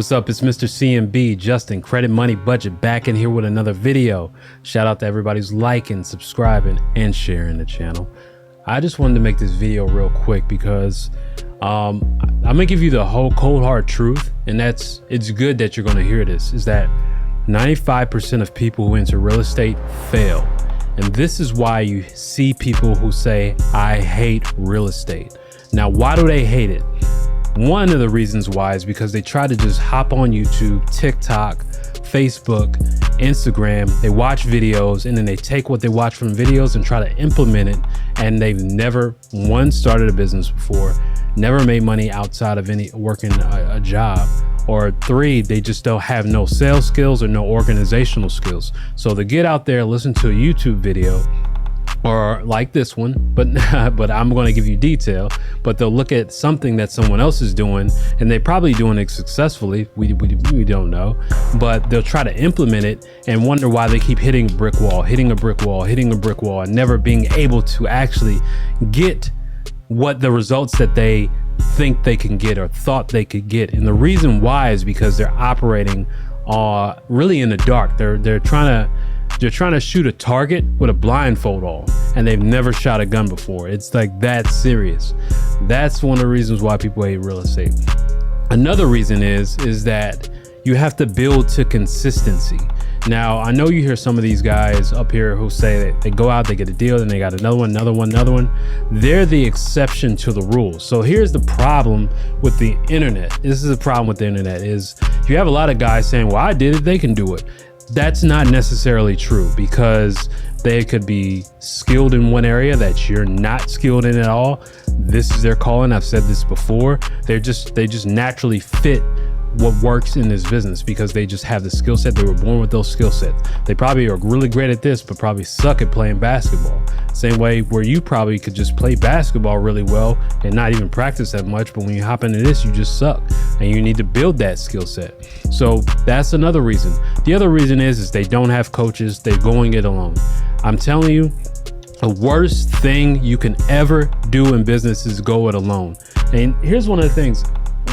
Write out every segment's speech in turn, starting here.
What's up? It's Mr. CMB, Justin, Credit Money Budget, back in here with another video. Shout out to everybody who's liking, subscribing, and sharing the channel. I just wanted to make this video real quick because I'm gonna give you the whole cold hard truth, and it's good that you're gonna hear this, is that 95% of people who enter real estate fail. And this is why you see people who say, I hate real estate. Now, why do they hate it? One of the reasons why is because they try to just hop on YouTube, TikTok, Facebook, Instagram. They watch videos and then they take what they watch from videos and try to implement it. And they've never, one, started a business before, never made money outside of working a job, or three, they just don't have no sales skills or no organizational skills. So they get out there, listen to a YouTube video, or like this one, but I'm going to give you detail, but they'll look at something that someone else is doing and they're probably doing it successfully. We don't know, but they'll try to implement it and wonder why they keep hitting a brick wall, and never being able to actually get what the results that they think they can get or thought they could get. And the reason why is because they're operating really in the dark. They're trying to shoot a target with a blindfold on, and they've never shot a gun before. It's like that serious. That's one of the reasons why people hate real estate. Another reason is that you have to build to consistency. Now, I know you hear some of these guys up here who say that they go out, they get a deal, then they got another one. They're the exception to the rule. So here's the problem with the internet. This is the problem with the internet is you have a lot of guys saying, well, I did it, they can do it. That's not necessarily true, because they could be skilled in one area that you're not skilled in at all. This is their calling. I've said this before. They just naturally fit what works in this business because they just have the skill set. They were born with those skill sets. They probably are really great at this, but probably suck at playing basketball. Same way where you probably could just play basketball really well and not even practice that much, but when you hop into this, you just suck and you need to build that skill set. So that's another reason. The other reason is they don't have coaches. They're going it alone. I'm telling you, the worst thing you can ever do in business is go it alone. And here's one of the things.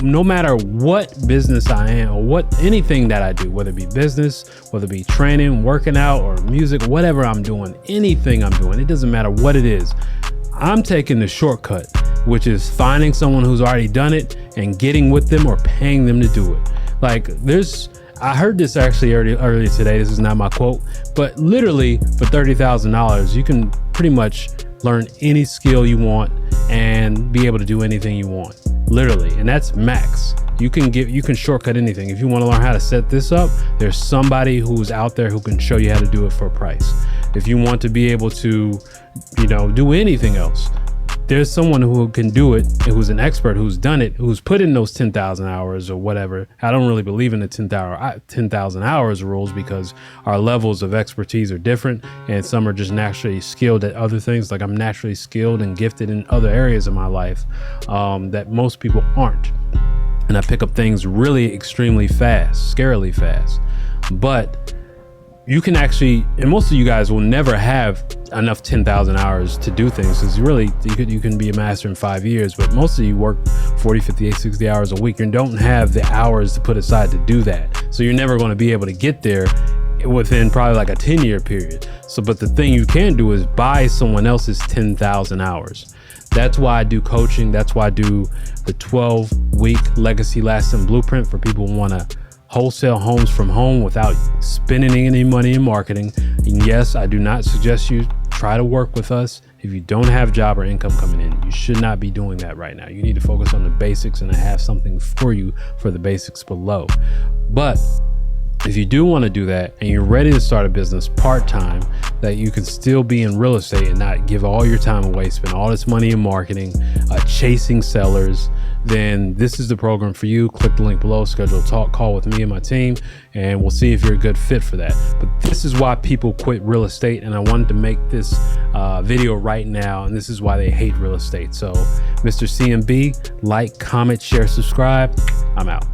No matter what business I am or anything that I do, whether it be business, whether it be training, working out, or music, whatever I'm doing, anything I'm doing, it doesn't matter what it is. I'm taking the shortcut, which is finding someone who's already done it and getting with them or paying them to do it. Like I heard this actually earlier today. This is not my quote, but literally for $30,000, you can pretty much learn any skill you want and be able to do anything you want. Literally, and that's max. You can shortcut anything. If you want to learn how to set this up, there's somebody who's out there who can show you how to do it for a price. If you want to be able to, do anything else, there's someone who can do it, who's an expert, who's done it, who's put in those 10,000 hours or whatever. I don't really believe in the 10,000 hours rules because our levels of expertise are different, and some are just naturally skilled at other things. Like I'm naturally skilled and gifted in other areas of my life that most people aren't. And I pick up things really extremely fast, scarily fast. But you can actually, and most of you guys will never have enough 10,000 hours to do things, because you can be a master in 5 years, but most of you work 40, 50, 60 hours a week. You don't have the hours to put aside to do that. So you're never going to be able to get there within probably like a 10-year period. So, but the thing you can do is buy someone else's 10,000 hours. That's why I do coaching. That's why I do the 12-week legacy lasting blueprint for people who want to wholesale homes from home without spending any money in marketing. And yes, I do not suggest you try to work with us if you don't have job or income coming in. You should not be doing that right now. You need to focus on the basics, and I have something for you for the basics below. But if you do want to do that and you're ready to start a business part-time that you can still be in real estate and not give all your time away, spend all this money in marketing, chasing sellers, then this is the program for you. Click the link below, schedule a talk call with me and my team, and we'll see if you're a good fit for that. But this is why people quit real estate, and I wanted to make this video right now, and this is why they hate real estate. So Mr. CMB, like, comment, share, subscribe. I'm out.